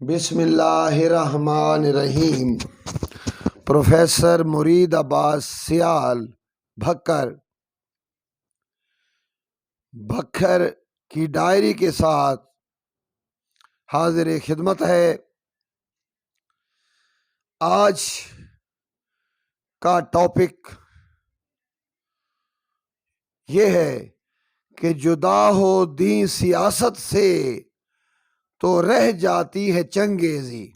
بسم اللہ الرحمن الرحیم۔ پروفیسر مرید عباس سیال بکھر کی ڈائری کے ساتھ حاضر خدمت ہے۔ آج کا ٹاپک یہ ہے کہ جدا ہو دین سیاست سے تو رہ جاتی ہے چنگیزی۔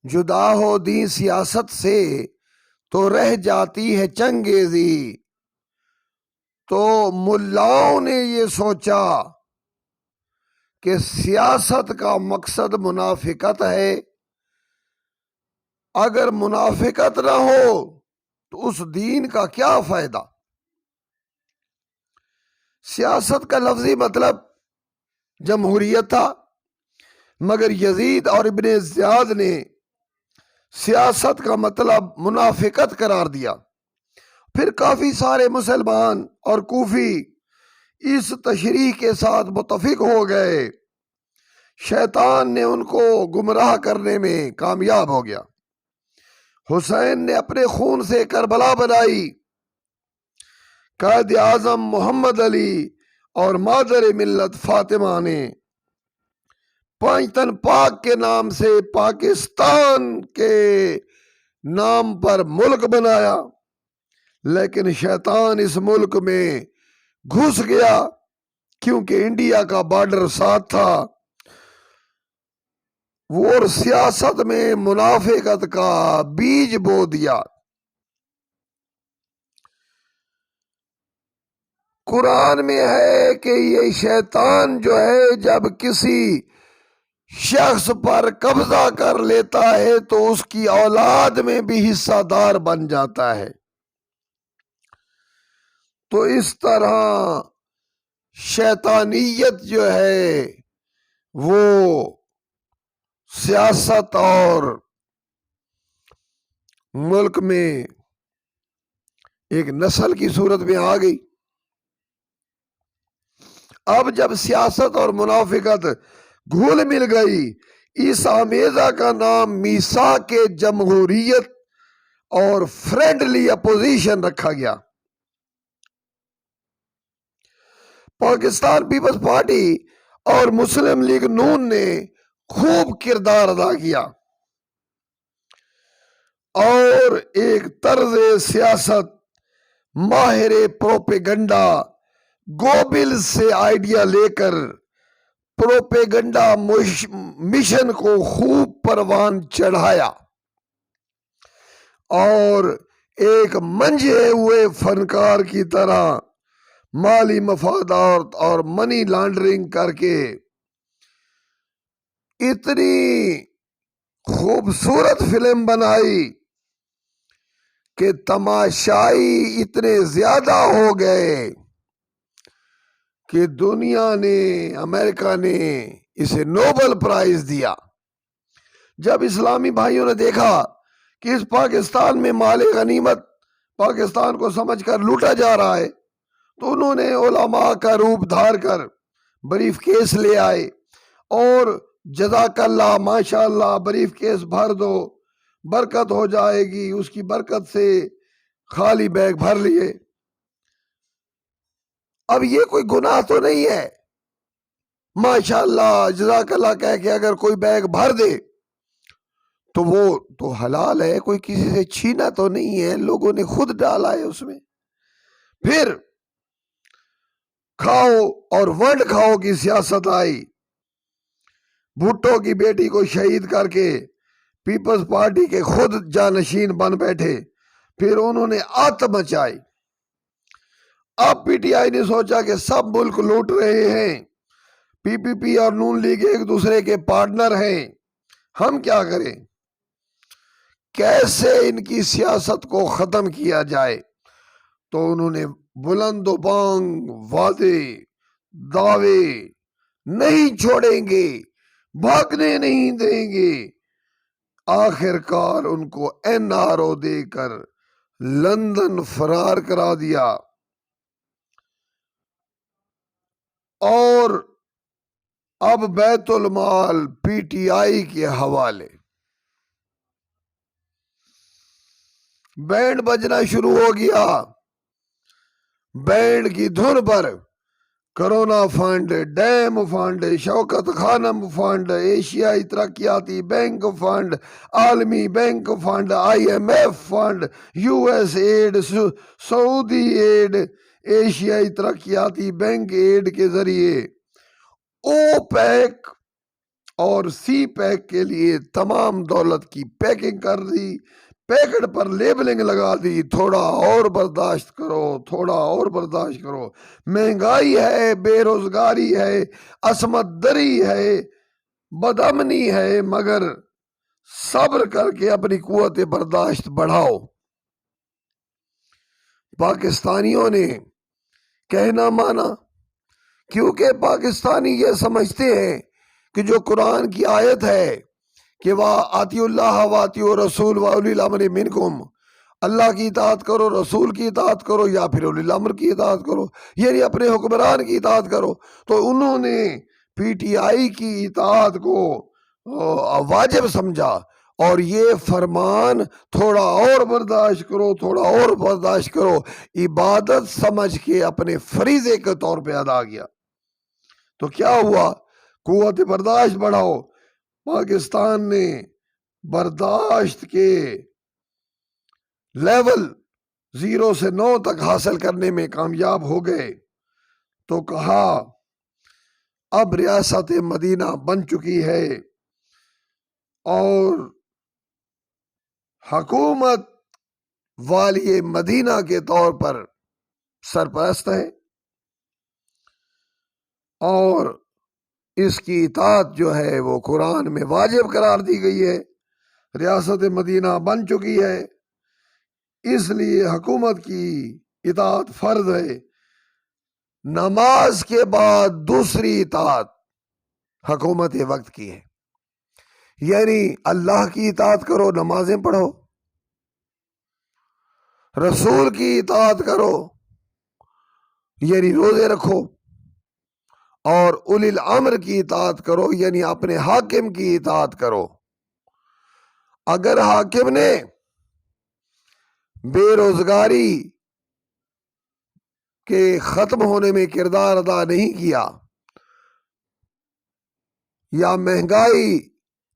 جدا ہو دین سیاست سے تو رہ جاتی ہے چنگیزی۔ تو ملاؤں نے یہ سوچا کہ سیاست کا مقصد منافقت ہے، اگر منافقت نہ ہو تو اس دین کا کیا فائدہ۔ سیاست کا لفظی مطلب جمہوریت تھا، مگر یزید اور ابن زیاد نے سیاست کا مطلب منافقت قرار دیا۔ پھر کافی سارے مسلمان اور کوفی اس تشریح کے ساتھ متفق ہو گئے۔ شیطان نے ان کو گمراہ کرنے میں کامیاب ہو گیا۔ حسین نے اپنے خون سے کربلا بنائی، قائد اعظم محمد علی اور مادر ملت فاطمہ نے پانچ تن پاک کے نام سے پاکستان کے نام پر ملک بنایا، لیکن شیطان اس ملک میں گھس گیا کیونکہ انڈیا کا بارڈر ساتھ تھا۔ وہ سیاست میں منافقت کا بیج بو دیا۔ قرآن میں ہے کہ یہ شیطان جو ہے جب کسی شخص پر قبضہ کر لیتا ہے تو اس کی اولاد میں بھی حصہ دار بن جاتا ہے۔ تو اس طرح شیطانیت جو ہے وہ سیاست اور ملک میں ایک نسل کی صورت میں آ گئی۔ اب جب سیاست اور منافقت گھل مل گئی، اس آمیزہ کا نام میثاق جمہوریت اور فرینڈلی اپوزیشن رکھا گیا۔ پاکستان پیپلز پارٹی اور مسلم لیگ نون نے خوب کردار ادا کیا اور ایک طرز سیاست ماہر پروپیگنڈا گوبلز سے آئیڈیا لے کر پروپیگنڈا مشن کو خوب پروان چڑھایا اور ایک منجھے ہوئے فنکار کی طرح مالی مفادات اور منی لانڈرنگ کر کے اتنی خوبصورت فلم بنائی کہ تماشائی اتنے زیادہ ہو گئے کہ دنیا نے، امریکہ نے اسے نوبل پرائز دیا۔ جب اسلامی بھائیوں نے دیکھا کہ اس پاکستان میں مال غنیمت پاکستان کو سمجھ کر لوٹا جا رہا ہے تو انہوں نے علماء کا روپ دھار کر بریف کیس لے آئے اور جزاک اللہ، ماشاء اللہ، بریف کیس بھر دو، برکت ہو جائے گی، اس کی برکت سے خالی بیگ بھر لیے۔ اب یہ کوئی گناہ تو نہیں ہے، ماشاء اللہ جزاک اللہ کہہ کے اگر کوئی بیگ بھر دے تو وہ تو حلال ہے، کوئی کسی سے چھینا تو نہیں ہے، لوگوں نے خود ڈالا ہے اس میں۔ پھر کھاؤ اور ونڈ کھاؤ کی سیاست آئی۔ بھٹو کی بیٹی کو شہید کر کے پیپلز پارٹی کے خود جانشین بن بیٹھے، پھر انہوں نے آت مچائی۔ اب پی ٹی آئی نے سوچا کہ سب ملک لوٹ رہے ہیں، پی پی پی اور نون لیگ ایک دوسرے کے پارٹنر ہیں، ہم کیا کریں، کیسے ان کی سیاست کو ختم کیا جائے۔ تو انہوں نے بلند و بانگ وعدے، دعوے، نہیں چھوڑیں گے، بھاگنے نہیں دیں گے۔ آخر کار ان کو این آر او دے کر لندن فرار کرا دیا اور اب بیت المال پی ٹی آئی کے حوالے، بینڈ بجنا شروع ہو گیا، بینڈ کی دھن پر corona fund, dam fund, Shaukat Khanum fund, ایشیائی ترقیاتی بینک فنڈ، عالمی bank fund, IMF fund, US aid, Saudi aid, ایشیائی ترقیاتی بینک ایڈ کے ذریعے او پیک اور سی پیک کے لیے تمام دولت کی پیکنگ کر دی، پیکٹ پر لیبلنگ لگا دی، تھوڑا اور برداشت کرو، تھوڑا اور برداشت کرو، مہنگائی ہے، بے روزگاری ہے، عصمت دری ہے، بدامنی ہے، مگر صبر کر کے اپنی قوت برداشت بڑھاؤ۔ پاکستانیوں نے کہنا مانا، کیونکہ پاکستانی یہ سمجھتے ہیں کہ جو قرآن کی آیت ہے کہ وَأَطِیعُوا اللَّهَ وَأَطِیعُوا الرَّسُولَ وَأُولِي الْأَمْرِ مِنْکُمْ، اللہ کی اطاعت کرو، رسول کی اطاعت کرو، یا پھر اولی الامر کی اطاعت کرو، یعنی اپنے حکمران کی اطاعت کرو، تو انہوں نے پی ٹی آئی کی اطاعت کو واجب سمجھا، اور یہ فرمان تھوڑا اور برداشت کرو، تھوڑا اور برداشت کرو، عبادت سمجھ کے اپنے فریضے کے طور پہ ادا کیا۔ تو کیا ہوا؟ قوت برداشت بڑھاؤ۔ پاکستان نے برداشت کے لیول 0 سے 9 تک حاصل کرنے میں کامیاب ہو گئے، تو کہا اب ریاست مدینہ بن چکی ہے اور حکومت والی مدینہ کے طور پر سرپرست ہے، اور اس کی اطاعت جو ہے وہ قرآن میں واجب قرار دی گئی ہے، ریاست مدینہ بن چکی ہے، اس لیے حکومت کی اطاعت فرض ہے۔ نماز کے بعد دوسری اطاعت حکومت وقت کی ہے، یعنی اللہ کی اطاعت کرو، نمازیں پڑھو، رسول کی اطاعت کرو، یعنی روزے رکھو، اور اولی الامر کی اطاعت کرو، یعنی اپنے حاکم کی اطاعت کرو۔ اگر حاکم نے بے روزگاری کے ختم ہونے میں کردار ادا نہیں کیا، یا مہنگائی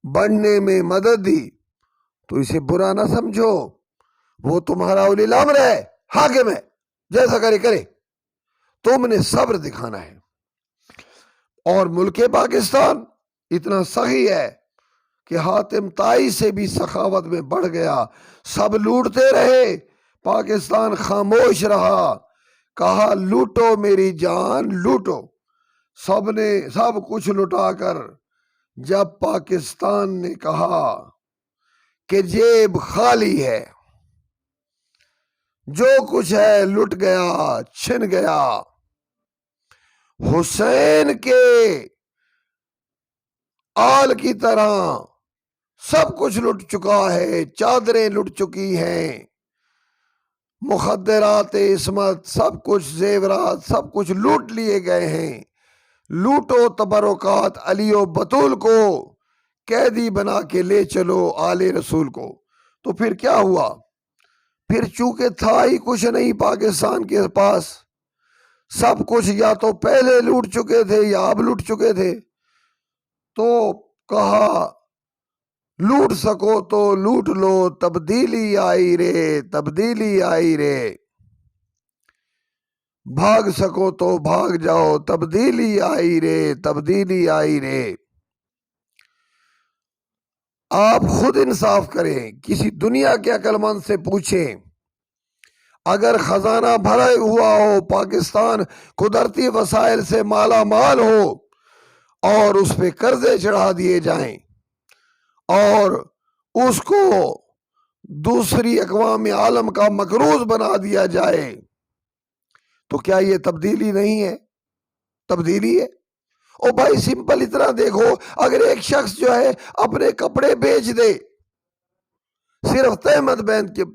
بڑھنے میں مدد دی، تو اسے برا نہ سمجھو، وہ تمہارا اولی الامر ہے، حاکم ہے، جیسا کرے کرے، تم نے صبر دکھانا ہے۔ اور ملک پاکستان اتنا سخی ہے کہ حاتم طائی سے بھی سخاوت میں بڑھ گیا، سب لوٹتے رہے، پاکستان خاموش رہا، کہا لوٹو میری جان لوٹو، سب نے سب کچھ لٹا کر جب پاکستان نے کہا کہ جیب خالی ہے، جو کچھ ہے لٹ گیا، چھن گیا، حسین کے آل کی طرح سب کچھ لٹ چکا ہے، چادریں لٹ چکی ہیں، مخدرات عصمت سب کچھ، زیورات سب کچھ لوٹ لیے گئے ہیں، لوٹو تبرکات علی و بطول کو قیدی بنا کے لے چلو آل رسول کو۔ تو پھر کیا ہوا؟ پھر چونکہ تھا ہی کچھ نہیں پاکستان کے پاس، سب کچھ یا تو پہلے لوٹ چکے تھے یا اب لوٹ چکے تھے، تو کہا لوٹ سکو تو لوٹ لو، تبدیلی آئی رے، تبدیلی آئی رے، بھاگ سکو تو بھاگ جاؤ، تبدیلی آئی رے، تبدیلی آئی رے۔ آپ خود انصاف کریں، کسی دنیا کے عقل مند سے پوچھیں، اگر خزانہ بھرا ہوا ہو، پاکستان قدرتی وسائل سے مالا مال ہو، اور اس پہ قرضے چڑھا دیے جائیں، اور اس کو دوسری اقوام عالم کا مقروض بنا دیا جائے، تو کیا یہ تبدیلی نہیں ہے؟ تبدیلی ہے۔ او بھائی سمپل اتنا دیکھو، اگر ایک شخص جو ہے اپنے کپڑے بیچ دے، صرف تہمت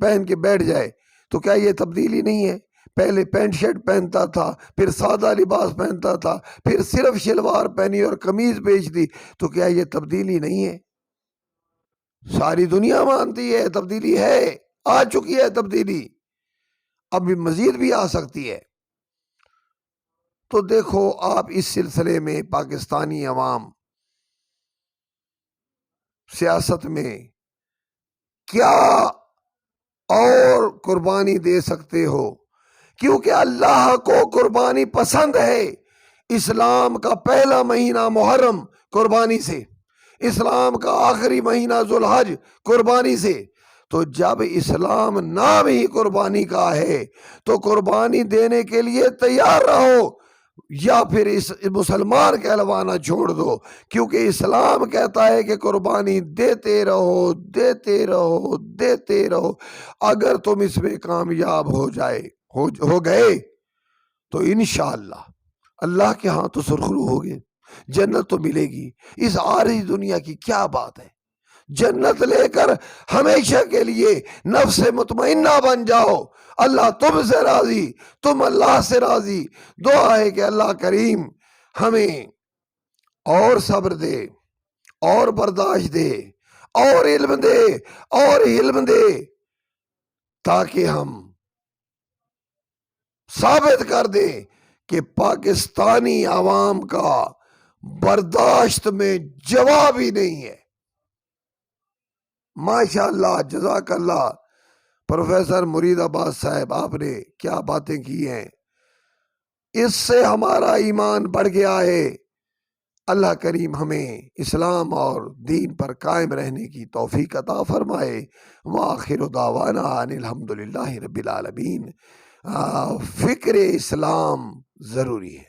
پہن کے بیٹھ جائے، تو کیا یہ تبدیلی نہیں ہے؟ پہلے پینٹ شرٹ پہنتا تھا، پھر سادہ لباس پہنتا تھا، پھر صرف شلوار پہنی اور قمیض بیچ دی، تو کیا یہ تبدیلی نہیں ہے؟ ساری دنیا مانتی ہے تبدیلی ہے، آ چکی ہے تبدیلی، اب بھی مزید بھی آ سکتی ہے۔ تو دیکھو آپ اس سلسلے میں پاکستانی عوام سیاست میں کیا اور قربانی دے سکتے ہو، کیونکہ اللہ کو قربانی پسند ہے۔ اسلام کا پہلا مہینہ محرم قربانی سے، اسلام کا آخری مہینہ ذوالحج قربانی سے، تو جب اسلام نام ہی قربانی کا ہے تو قربانی دینے کے لیے تیار رہو، یا پھر اس مسلمان کہلوانا چھوڑ دو، کیونکہ اسلام کہتا ہے کہ قربانی دیتے رہو دیتے رہو دیتے رہو۔ اگر تم اس میں کامیاب ہو گئے تو انشاءاللہ اللہ کے ہاں تو سرخرو ہوگے، جنت تو ملے گی۔ اس عارضی دنیا کی کیا بات ہے، جنت لے کر ہمیشہ کے لیے نفس مطمئنہ بن جاؤ، اللہ تم سے راضی، تم اللہ سے راضی۔ دعا ہے کہ اللہ کریم ہمیں اور صبر دے، اور برداشت دے، اور علم دے، اور علم دے، تاکہ ہم ثابت کر دیں کہ پاکستانی عوام کا برداشت میں جواب ہی نہیں ہے۔ ماشاءاللہ، جزاک اللہ پروفیسر مرید عباس صاحب، آپ نے کیا باتیں کی ہیں، اس سے ہمارا ایمان بڑھ گیا ہے۔ اللہ کریم ہمیں اسلام اور دین پر قائم رہنے کی توفیق عطا فرمائے۔ وآخر دعوانا ان الحمدللہ رب العالمین۔ فکر اسلام ضروری ہے۔